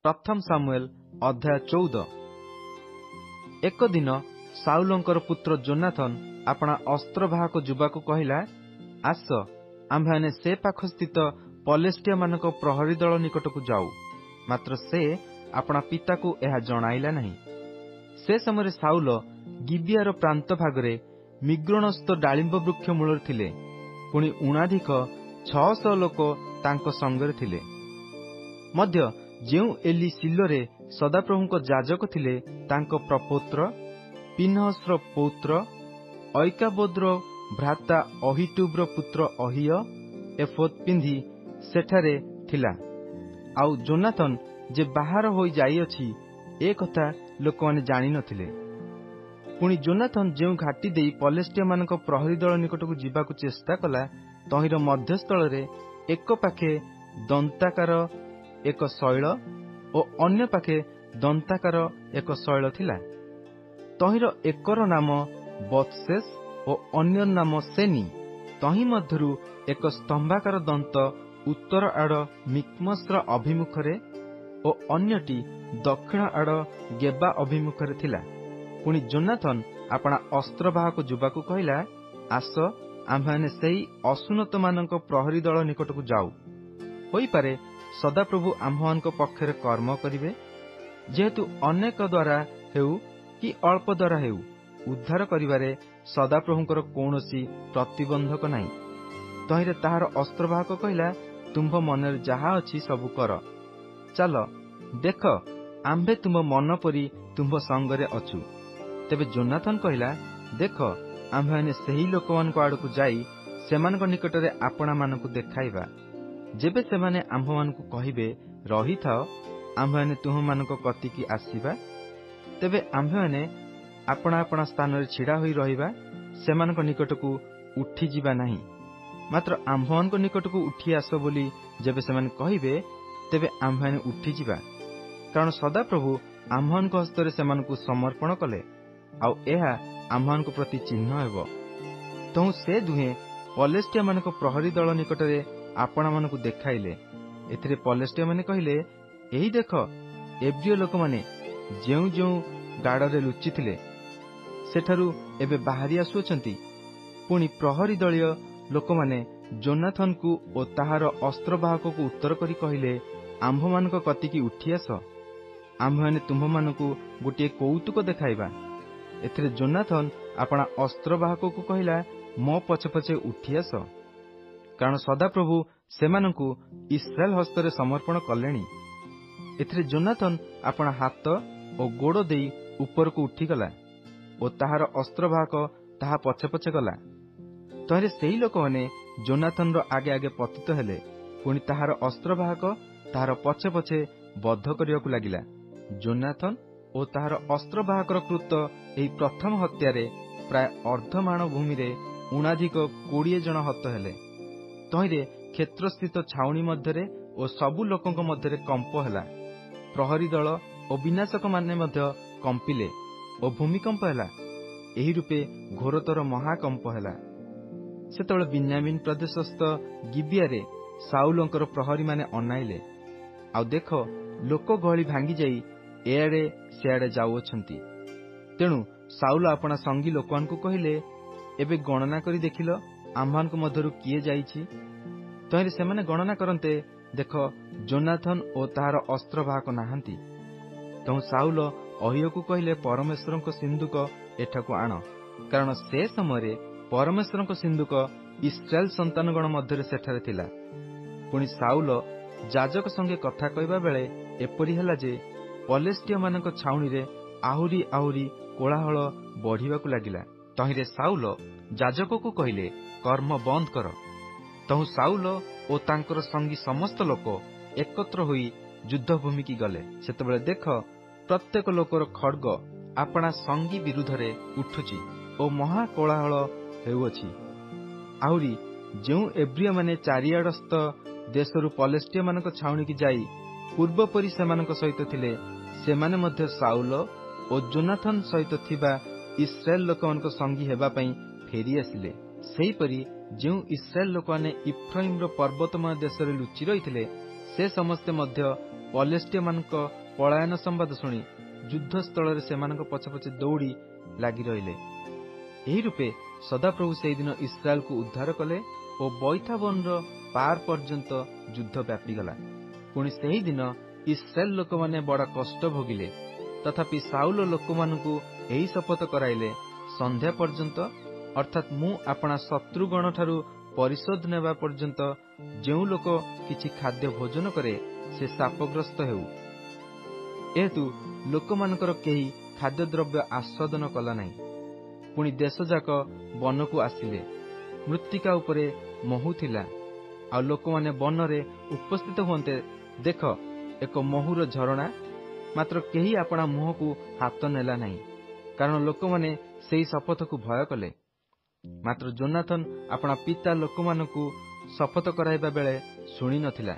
प्रथम सामुएल अध्याय 14। एक दिन साउलंकर पुत्र जोनाथन अपना अस्त्रवाहक युवाक कहला, आस आम्भे से पाख स्थित पलेस्टिया मानक प्रहरी दल निकटक जाऊ। मात्र से अपना पिता को यह जणाइला नहीं। से समय साउल गिबियार प्रांत भागरे मिग्रोणस्थ डालिंब वृक्ष मूल थिले। पुणी उणाधिक 600 लोक तांको संगरे थिले। मध्य जेउ एली सिलोरे सदाप्रभुଙ୍କ जाजक थिले तांको प्रपौत्र पिनहसर पौत्र ऐकाबोद्र भ्राता अहिटुब्र पुत्र अहिय एफोद पिंधि सेठारे थिला। आउ जोनाथन जे बाहर होई जाई अछि ए कथा लोकमाने जानि नथिले। पुणी जोनाथन जेउ घाटी देई पलेस्टिया मानक प्रहरी दल निकटक जिबाकु चेष्टा कला, तहिर मध्यस्थल रे एक पाखे दंताकार एक शैल ओ अन्य पाखे दंताकार एक शैल थिला। तहिर एकर नाम बत्सेस ओ अन्य नाम सेनी। तहि मध्यरु एक स्तंभाकार दंत उत्तर आड़ मिक्मस्र अभिमुखरे ओ अन्यटी दक्षिण आड़ गेबा अभिमुखरे थिला। पुणी जोनाथन अपना अस्त्रवाहक युवाक कहला, आस आम्भे सेई असुनत मानक प्रहरी दल निकटक जाऊ। होई पारे सदाप्रभु आम्भମାନଙ୍କ पक्षरे कर्म करिवे। जेहेतु अनेक द्वारा हेउ कि अल्प द्वारा हेउ उद्धार करिवारे सदाप्रभुଙ୍କର कौनसी प्रतिबंधक नाही। तहिरे ताहार अस्त्रवाहक कहला, तुंभ मनरे जाहा अछि सबु कर। चल देख आम्भे तुम मन परी तुंभ संगरे अछु। तेबे जोनाथन कहला, देख आम्भे सेही लोकमानक आड़कु जाई सेमानक निकटरे आपणा मानकु देखाइबा। जेबे सेमाने आम्भमानकु कहिबे रही थाओ, आम्भे तुम मानक कतिकी आसीबा। तेबे आम्भे आपणा आपणा स्थान रे छिड़ा होई रहिबा, सेमानक निकटकु उठी जिबा नाही। मात्र आम्भमानक निकटकु उठी आस बोली जेबे सेमाने कहिबे, तेबे आम्भे उठी जिबा। कारण सदाप्रभु आम्भमानक हस्तरे सेमानकु समर्पण कले, आउ एहा आम्भमानक प्रति चिन्ह हेबो। तहु से दुहे पलेस्टिया मानक प्रहरी दल निकटरे आपणा मानकु देखाइले। एथिरे पलेस्टिया माने कहिले, एही देख एब्रिय लोक माने जेउ जेउ गाड़रे लुचि थिले सेठारु एबे बाहरी आसुअछंती। पुणी प्रहरी दलीय लोक माने जोनाथन को ओ ताहार अस्त्रवाहक को उत्तर करी कहिले, आम्भ मानक कतिकी उठी आस, आम्भे तुंभ मानकु गोटे कौतुक देखाइबा। एथिरे जोनाथन अपना अस्त्रवाहक को कहला, मो पछे पछे उठी आस। कारण सदाप्रभु सेमानंकु इस्राएल हस्तरे समर्पण कलेनी। एथिरे जोनाथन अपना हाथ ओ गोड़ देई ऊपर को उठी गला ओ ताहार अस्त्रवाहक ताहा पछे पछे गला। तहिरे सेही लोक माने जोनाथन रो आगे आगे पतित हेले। पुणी ताहार अस्त्रवाहक ताहार पछे पछे बद्ध करियाकु लागिला। जोनाथन ओ ताहार अस्त्रवाहकर कृत एही प्रथम हत्यारे प्राय अर्धमाण भूमि रे उणाधिक 20 जन हत हेले। तहिरे क्षेत्रस्थित छाउणी मध्यरे ओ सबु लोकंक मध्यरे कंप हेला। प्रहरी दल ओ विनाशक माने मध्य कंपिले ओ भूमिकंप हेला। एही रूपे घोरतर महाकंप हेला। सेतबेले बिन्यामीन प्रदेशस्थ गिबियारे साउलंकर प्रहरी माने अनाइले, आउ देख लोक गहली भांगी जाई एआडे सेआडे जाउअछंती। तेणु साउल अपना संगी लोकमानकु कहिले, एबे गणना करी देखिलो आम्भମାନଙ୍କ मध्यरु किए जाइछि। तहिरे सेमाने गणना करन्ते देख जोनाथन ओ ताहार अस्त्रवाहक नाहांती। तहु साउल अहियकु कहिले, परमेश्वरଙ୍କ सिंधुक एठाकु आण। कारण से समय परमेश्वरଙ୍କ सिंधुक इस्राएल संतानगण मध्यरे सेठारे थिला। पुणी साउल जाजक संगे कथा कहबा बेले एपरि हैला जे पलेस्टिया मानक छाउणी रे आहुरी आहुरी कोलाहल बढ़िबाकु लागिला। तहिरे साउल जाजककु कहिले, कर्म बंद कर। तहु साउल ओ तांकर संगी समस्त लोक एकत्र होई युद्धभूमि की गले। सेतबेले देख प्रत्येक लोकर खड्ग आपणा संगी विरुद्धरे उठुची ओ महा कोलाहल हेउअछि। आहुरी जेउ एब्रिय माने चारियाडस्थ देशरु पलेस्टिया मानक छाउणी की जाई पूर्व परि सेमानक सहित थिले, सेमाने मध्य साउल ओ जोनाथन सहित थिबा इस्राएल लोकमानक संगी हेबा पई फेरी आसिले। सेहीपरि जेउ इस्राएल लोकमाने इफ्राइम रो पर्वतमय देशरे लुचि रहिथिले, से समस्ते मध्य ପଲେଷ୍ଟିୟମାନଙ୍କ ପଳାୟନ ସମ୍ବାଦ ଶୁଣି ଯୁଦ୍ଧସ୍ଥଳରେ ସେମାନଙ୍କ ପଛେ ପଛେ ଦୌଡ଼ି ଲାଗି ରହିଲେ। ଏହି ରୂପେ ସଦାପ୍ରଭୁ ସେହିଦିନ ଇସ୍ରାଏଲକୁ ଉଦ୍ଧାର କଲେ ଓ ବୈଥାବନର ପାର ପର୍ଯ୍ୟନ୍ତ ଯୁଦ୍ଧ ବ୍ୟାପିଗଲା। ପୁଣି ସେହିଦିନ ଇସ୍ରାଏଲ ଲୋକମାନେ ବଡ଼ କଷ୍ଟ ଭୋଗିଲେ। ତଥାପି ସାଉଲ ଲୋକମାନଙ୍କୁ ଏହି ଶପଥ କରାଇଲେ, ସନ୍ଧ୍ୟା ପର୍ଯ୍ୟନ୍ତ ଅର୍ଥାତ୍ ମୁଁ ଆପଣା ଶତ୍ରୁଗଣଠାରୁ ପରିଶୋଧ ନେବା ପର୍ଯ୍ୟନ୍ତ ଯେଉଁ ଲୋକ କିଛି ଖାଦ୍ୟ ଭୋଜନ କରେ ସେ ଶାପଗ୍ରସ୍ତ ହେଉ। ଏହେତୁ ଲୋକମାନଙ୍କର କେହି ଖାଦ୍ୟଦ୍ରବ୍ୟ ଆସ୍ୱାଦନ କଲା ନାହିଁ। ପୁଣି ଦେଶଯାକ ବନକୁ ଆସିଲେ। ମୃତ୍ତିକା ଉପରେ ମହୁ ଥିଲା। ଆଉ ଲୋକମାନେ ବନରେ ଉପସ୍ଥିତ ହୁଅନ୍ତେ, ଦେଖ ଏକ ମହୁର ଝରଣା, ମାତ୍ର କେହି ଆପଣା ମୁହଁକୁ ହାତ ନେଲା ନାହିଁ, କାରଣ ଲୋକମାନେ ସେହି ଶପଥକୁ ଭୟ କଲେ। ମାତ୍ର ଯୋନାଥନ ଆପଣା ପିତା ଲୋକମାନଙ୍କୁ ଶପଥ କରାଇବା ବେଳେ ଶୁଣି ନଥିଲା।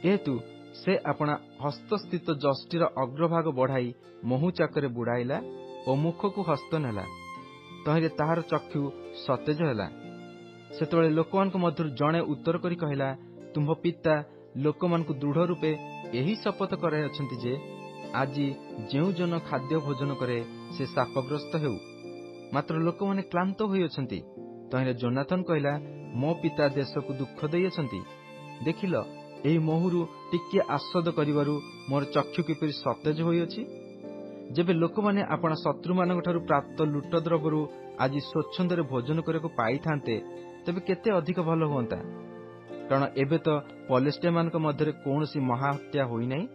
ଯେହେତୁ ସେ ଆପଣା ହସ୍ତସ୍ଥିତ ଯଷ୍ଟିର ଅଗ୍ରଭାଗ ବଢ଼ାଇ ମହୁ ଚାକରେ ବୁଡ଼ାଇଲା ଓ ମୁଖକୁ ହସ୍ତ ନେଲା, ତହିଁରେ ତାହାର ଚକ୍ଷୁ ସତେଜ ହେଲା। ସେତେବେଳେ ଲୋକମାନଙ୍କ ମଧ୍ୟରୁ ଜଣେ ଉତ୍ତର କରି କହିଲା, ତୁମ୍ଭ ପିତା ଲୋକମାନଙ୍କୁ ଦୃଢ଼ ରୂପେ ଏହି ଶପଥ କରାଇଅଛନ୍ତି ଯେ ଆଜି ଯେଉଁ ଜନ ଖାଦ୍ୟ ଭୋଜନ କରେ ସେ ଶାପଗ୍ରସ୍ତ ହେଉ। ମାତ୍ର ଲୋକମାନେ କ୍ଳାନ୍ତ ହୋଇଅଛନ୍ତି। ତହିଁରେ ଯୋନାଥନ କହିଲା, ମୋ ପିତା ଦେଶକୁ ଦୁଃଖ ଦେଇଅଛନ୍ତି। ଦେଖିଲ, ଏହି ମହୁରୁ ଟିକିଏ ଆସ୍ୱାଦ କରିବାରୁ ମୋର ଚକ୍ଷୁ କିପରି ସତେଜ ହୋଇଅଛି। ଯେବେ ଲୋକମାନେ ଆପଣା ଶତ୍ରୁମାନଙ୍କଠାରୁ ପ୍ରାପ୍ତ ଲୁଟଦ୍ରବ୍ୟରୁ ଆଜି ସ୍ୱଚ୍ଛନ୍ଦରେ ଭୋଜନ କରିବାକୁ ପାଇଥାନ୍ତେ, ତେବେ କେତେ ଅଧିକ ଭଲ ହୁଅନ୍ତା। କାରଣ ଏବେ ତ ପଲେଷ୍ଟିୟମାନଙ୍କ ମଧ୍ୟରେ କୌଣସି ମହାହତ୍ୟା ହୋଇନାହିଁ।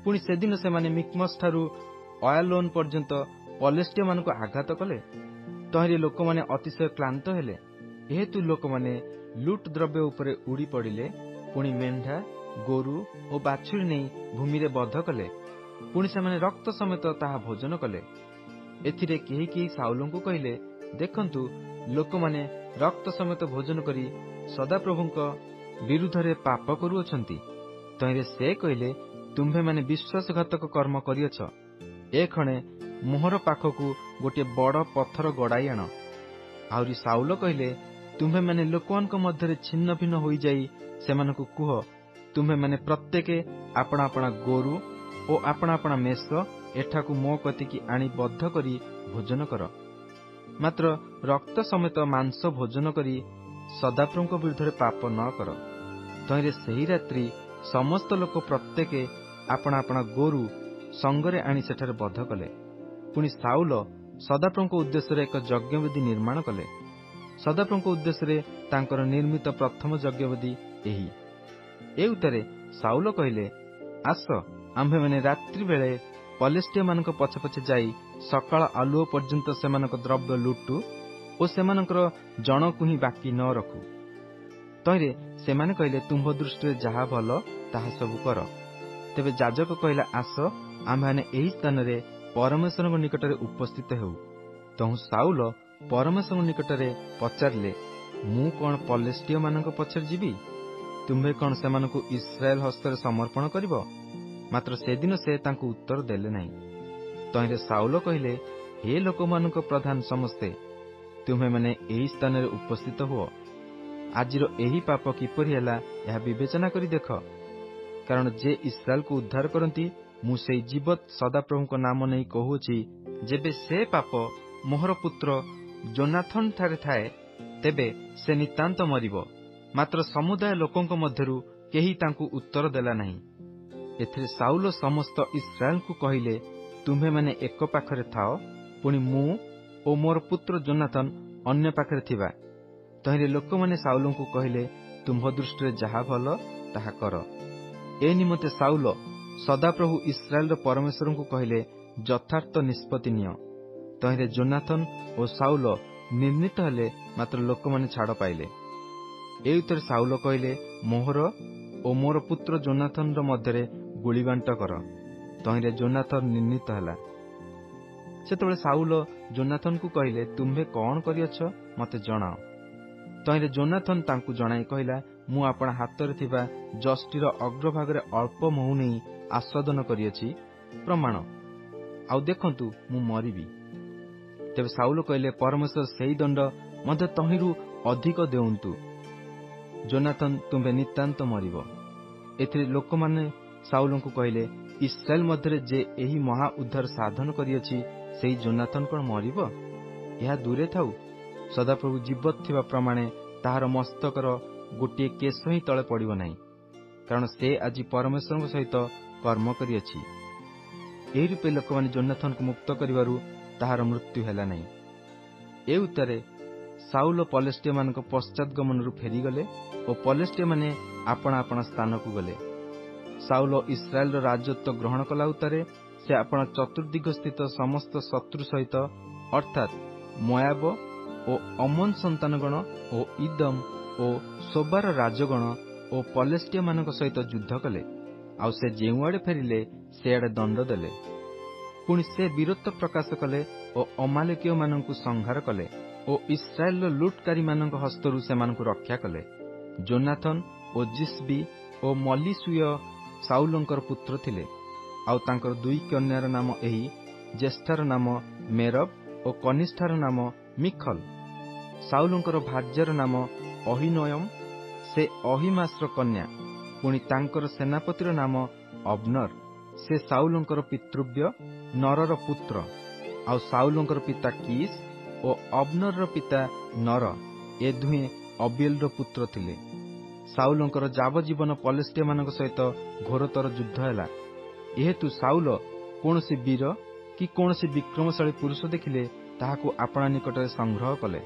ପୁଣି ସେଦିନ ସେମାନେ ମିକ୍ମସଠାରୁ ଅୟାଲୋନ ପର୍ଯ୍ୟନ୍ତ ପଲେଷ୍ଟିୟମାନଙ୍କୁ ଆଘାତ କଲେ। ତହିଁରେ ଲୋକମାନେ ଅତିଶୟ କ୍ଳାନ୍ତ ହେଲେ। ଏହେତୁ ଲୋକମାନେ ଲୁଟ ଦ୍ରବ୍ୟ ଉପରେ ଉଡ଼ି ପଡ଼ିଲେ। ପୁଣି ମେଣ୍ଢା, ଗୋରୁ ଓ ବାଛୁରୀ ନେଇ ଭୂମିରେ ବଧ କଲେ। ପୁଣି ସେମାନେ ରକ୍ତ ସମେତ ତାହା ଭୋଜନ କଲେ। ଏଥିରେ କେହି କେହି ସାଉଲଙ୍କୁ କହିଲେ, ଦେଖନ୍ତୁ, ଲୋକମାନେ ରକ୍ତ ସମେତ ଭୋଜନ କରି ସଦାପ୍ରଭୁଙ୍କ ବିରୁଦ୍ଧରେ ପାପ କରୁଅଛନ୍ତି। ତହିଁରେ ସେ କହିଲେ, ତୁମ୍ଭେମାନେ ବିଶ୍ୱାସଘାତକ କର୍ମ କରିଅଛ। ଏକ୍ଷଣେ ମୋହର ପାଖକୁ ଗୋଟିଏ ବଡ଼ ପଥର ଗଡ଼ାଇ ଆଣ। ଆହୁରି ସାଉଲ କହିଲେ, ତୁମ୍ଭେମାନେ ଲୋକମାନଙ୍କ ମଧ୍ୟରେ ଛିନ୍ନ ଭିନ୍ନ ହୋଇଯାଇ ସେମାନଙ୍କୁ କୁହ, ତୁମ୍ଭେମାନେ ପ୍ରତ୍ୟେକେ ଆପଣା ଆପଣା ଗୋରୁ ଓ ଆପଣା ଆପଣା ମେଷ ଏଠାକୁ ମୋ କତିକି ଆଣି ବଦ୍ଧ କରି ଭୋଜନ କର। ମାତ୍ର ରକ୍ତ ସମେତ ମାଂସ ଭୋଜନ କରି ସଦାପ୍ରଭୁଙ୍କ ବିରୁଦ୍ଧରେ ପାପ ନ କର। ତହିଁରେ ସେହି ରାତ୍ରି ସମସ୍ତ ଲୋକ ପ୍ରତ୍ୟେକେ ଆପଣା ଆପଣା ଗୋରୁ ସଙ୍ଗରେ ଆଣି ସେଠାରେ ବଧ କଲେ। ପୁଣି ସାଉଲ ସଦାପ୍ରଭୁଙ୍କ ଉଦ୍ଦେଶ୍ୟରେ ଏକ ଯଜ୍ଞବେଦୀ ନିର୍ମାଣ କଲେ। ସଦାପ୍ରଭୁଙ୍କ ଉଦ୍ଦେଶ୍ୟରେ ତାଙ୍କର ନିର୍ମିତ ପ୍ରଥମ ଯଜ୍ଞବେଦୀ ଏହି। ଏ ଉତ୍ତରେ ସାଉଲ କହିଲେ, ଆସ, ଆମ୍ଭେମାନେ ରାତ୍ରି ବେଳେ ପଲେଷ୍ଟିୟମାନଙ୍କ ପଛେ ପଛେ ଯାଇ ସକାଳ ଆଲୁଅ ପର୍ଯ୍ୟନ୍ତ ସେମାନଙ୍କ ଦ୍ରବ୍ୟ ଲୁଟୁ ଓ ସେମାନଙ୍କର ଜଣକୁ ହିଁ ବାକି ନ ରଖୁ। ତହିଁରେ ସେମାନେ କହିଲେ, ତୁମ୍ଭ ଦୃଷ୍ଟିରେ ଯାହା ଭଲ ତାହା ସବୁ କର। ତେବେ ଯାଜକ କହିଲା, ଆସ, ଆମ୍ଭେମାନେ ଏହି ସ୍ଥାନରେ ପରମେଶ୍ୱରଙ୍କ ନିକଟରେ ଉପସ୍ଥିତ ହେଉ। ତହୁଁ ସାଉଲ ପରମେଶ୍ୱରଙ୍କ ନିକଟରେ ପଚାରିଲେ, ମୁଁ କଣ ପଲେଷ୍ଟିୟମାନଙ୍କ ପଛରେ ଯିବି? ତୁମ୍ଭେ କଣ ସେମାନଙ୍କୁ ଇସ୍ରାଏଲ ହସ୍ତରେ ସମର୍ପଣ କରିବ? ମାତ୍ର ସେଦିନ ସେ ତାଙ୍କୁ ଉତ୍ତର ଦେଲେ ନାହିଁ। ତହିଁରେ ସାଉଲ କହିଲେ, ହେ ଲୋକମାନଙ୍କ ପ୍ରଧାନ ସମସ୍ତେ, ତୁମ୍ଭେମାନେ ଏହି ସ୍ଥାନରେ ଉପସ୍ଥିତ ହୁଅ। ଆଜିର ଏହି ପାପ କିପରି ହେଲା ଏହା ବିବେଚନା କରି ଦେଖ। କାରଣ ଯେ ଇସ୍ରାଏଲକୁ ଉଦ୍ଧାର କରନ୍ତି, ମୁଁ ସେଇ ଜୀବତ ସଦାପ୍ରଭୁଙ୍କ ନାମ ନେଇ କହୁଅଛି, ଯେବେ ସେ ପାପ ମୋହର ପୁତ୍ର ଯୋନାଥନ ଠାରେ ଥାଏ, ତେବେ ସେ ନିତାନ୍ତ ମରିବ। ମାତ୍ର ସମୁଦାୟ ଲୋକଙ୍କ ମଧ୍ୟରୁ କେହି ତାଙ୍କୁ ଉତ୍ତର ଦେଲା ନାହିଁ। ଏଥିରେ ସାଉଲ ସମସ୍ତ ଇସ୍ରାଏଲଙ୍କୁ କହିଲେ, ତୁମ୍ଭେମାନେ ଏକ ପାଖରେ ଥାଅ, ପୁଣି ମୁଁ ଓ ମୋର ପୁତ୍ର ଯୋନାଥନ ଅନ୍ୟ ପାଖରେ ଥିବା। ତହିଁରେ ଲୋକମାନେ ସାଉଲଙ୍କୁ କହିଲେ, ତୁମ୍ଭ ଦୃଷ୍ଟିରେ ଯାହା ଭଲ ତାହା କର। ଏ ନିମନ୍ତେ ସାଉଲ ସଦାପ୍ରଭୁ ଇସ୍ରାଏଲର ପରମେଶ୍ୱରଙ୍କୁ କହିଲେ, ଯଥାର୍ଥ ନିଷ୍ପତ୍ତି ନିଅ। ତହିଁରେ ଯୋନାଥନ ଓ ସାଉଲ ନିର୍ଣ୍ଣିତ ହେଲେ, ମାତ୍ର ଲୋକମାନେ ଛାଡ଼ ପାଇଲେ। ଏ ଉତ୍ତରେ ସାଉଲ କହିଲେ, ମୋହର ଓ ମୋର ପୁତ୍ର ଯୋନାଥନର ମଧ୍ୟରେ ଗୁଳିବାଣ୍ଟ କର। ତହିଁରେ ଯୋନାଥନ ନିର୍ଣ୍ଣିତ ହେଲା। ସେତେବେଳେ ସାଉଲ ଯୋନାଥନକୁ କହିଲେ, ତୁମ୍ଭେ କଣ କରିଅଛ ମୋତେ ଜଣାଅ। ତହିଁରେ ଯୋନାଥନ ତାଙ୍କୁ ଜଣାଇ କହିଲା, ମୁଁ ଆପଣା ହାତରେ ଥିବା ଯଷ୍ଟିର ଅଗ୍ରଭାଗରେ ଅଳ୍ପ ମହୁ ନେଇ ଆସ୍ୱାଦନ କରିଅଛି, ପ୍ରମାଣ। ଆଉ ଦେଖନ୍ତୁ, ମୁଁ ମରିବି। ତେବେ ସାଉଲ କହିଲେ, ପରମେଶ୍ୱର ସେହି ଦଣ୍ଡ ମଧ୍ୟ ତହିଁରୁ ଅଧିକ ଦେଉନ୍ତୁ। ଯୋନାଥନ, ତୁମ୍ଭେ ନିତାନ୍ତ ମରିବ। ଏଥିରେ ଲୋକମାନେ ସାଉଲଙ୍କୁ କହିଲେ, ଇସ୍ରାଏଲ ମଧ୍ୟରେ ଯେ ଏହି ମହା ଉଦ୍ଧାର ସାଧନ କରିଅଛି, ସେହି ଯୋନାଥନ କଣ ମରିବ? ଏହା ଦୂରେ ଥାଉ। ସଦାପ୍ରଭୁ ଜୀବତ ଥିବା ପ୍ରମାଣେ ତାହାର ମସ୍ତକର ଗୋଟିଏ କେଶ ହିଁ ତଳେ ପଡ଼ିବ ନାହିଁ, କାରଣ ସେ ଆଜି ପରମେଶ୍ୱରଙ୍କ ସହିତ କର୍ମ କରିଅଛି। ଏହି ରୂପେ ଲୋକମାନେ ଯୋନାଥନକୁ ମୁକ୍ତ କରିବାରୁ ତାହାର ମୃତ୍ୟୁ ହେଲା ନାହିଁ। ଏ ଉତ୍ତାରେ ସାଉଲ ପଲେଷ୍ଟିୟମାନଙ୍କ ପଶ୍ଚାତଗମନରୁ ଫେରିଗଲେ ଓ ପଲେଷ୍ଟିୟମାନେ ଆପଣା ଆପଣା ସ୍ଥାନକୁ ଗଲେ। ସାଉଲ ଇସ୍ରାଏଲର ରାଜତ୍ୱ ଗ୍ରହଣ କଲା ଉତ୍ତାରେ ସେ ଆପଣା ଚତୁର୍ଦ୍ଦିଗ ସ୍ଥିତ ସମସ୍ତ ଶତ୍ରୁ ସହିତ ଅର୍ଥାତ୍ ମୋଆବ ଓ ଅମନ ସନ୍ତାନଗଣ ଓ ଇଦମ ଓ ସୋବାର ରାଜଗଣ ଓ ପଲେଷ୍ଟିୟମାନଙ୍କ ସହିତ ଯୁଦ୍ଧ କଲେ। ଆଉ ସେ ଯେଉଁଆଡ଼େ ଫେରିଲେ ସେଆଡ଼େ ଦଣ୍ଡ ଦେଲେ। ପୁଣି ସେ ବୀରତ୍ୱ ପ୍ରକାଶ କଲେ ଓ ଅମାଲେକୀୟମାନଙ୍କୁ ସଂହାର କଲେ ଓ ଇସ୍ରାଏଲର ଲୁଟକାରୀମାନଙ୍କ ହସ୍ତରୁ ସେମାନଙ୍କୁ ରକ୍ଷା କଲେ। ଯୋନାଥନ ଓ ଜିସ୍ବି ଓ ମଲିସୁୟ ସାଉଲଙ୍କର ପୁତ୍ର ଥିଲେ। ଆଉ ତାଙ୍କର ଦୁଇ କନ୍ୟାର ନାମ ଏହି, ଜ୍ୟେଷ୍ଠାର ନାମ ମେରବ ଓ କନିଷ୍ଠାର ନାମ ମିଖଲ। ସାଉଲଙ୍କର ଭାର୍ଯ୍ୟାର ନାମ ଅହିନୋୟମ, ସେ ଅହିମାସର କନ୍ୟା। ପୁଣି ତାଙ୍କର ସେନାପତିର ନାମ ଅବନର, ସେ ସାଉଲଙ୍କର ପିତୃବ୍ୟ ନରର ପୁତ୍ର। ଆଉ ସାଉଲଙ୍କର ପିତା କିସ୍ ଓ ଅବନରର ପିତା ନର, ଏ ଦୁହେଁ ଅବିଏଲର ପୁତ୍ର ଥିଲେ। ସାଉଲଙ୍କର ଯାବଜୀବନ ପଲେଷ୍ଟିୟମାନଙ୍କ ସହିତ ଘୋରତର ଯୁଦ୍ଧ ହେଲା। ଏହେତୁ ସାଉଲ କୌଣସି ବୀର କି କୌଣସି ବିକ୍ରମଶାଳୀ ପୁରୁଷ ଦେଖିଲେ ତାହାକୁ ଆପଣା ନିକଟରେ ସଂଗ୍ରହ କଲେ।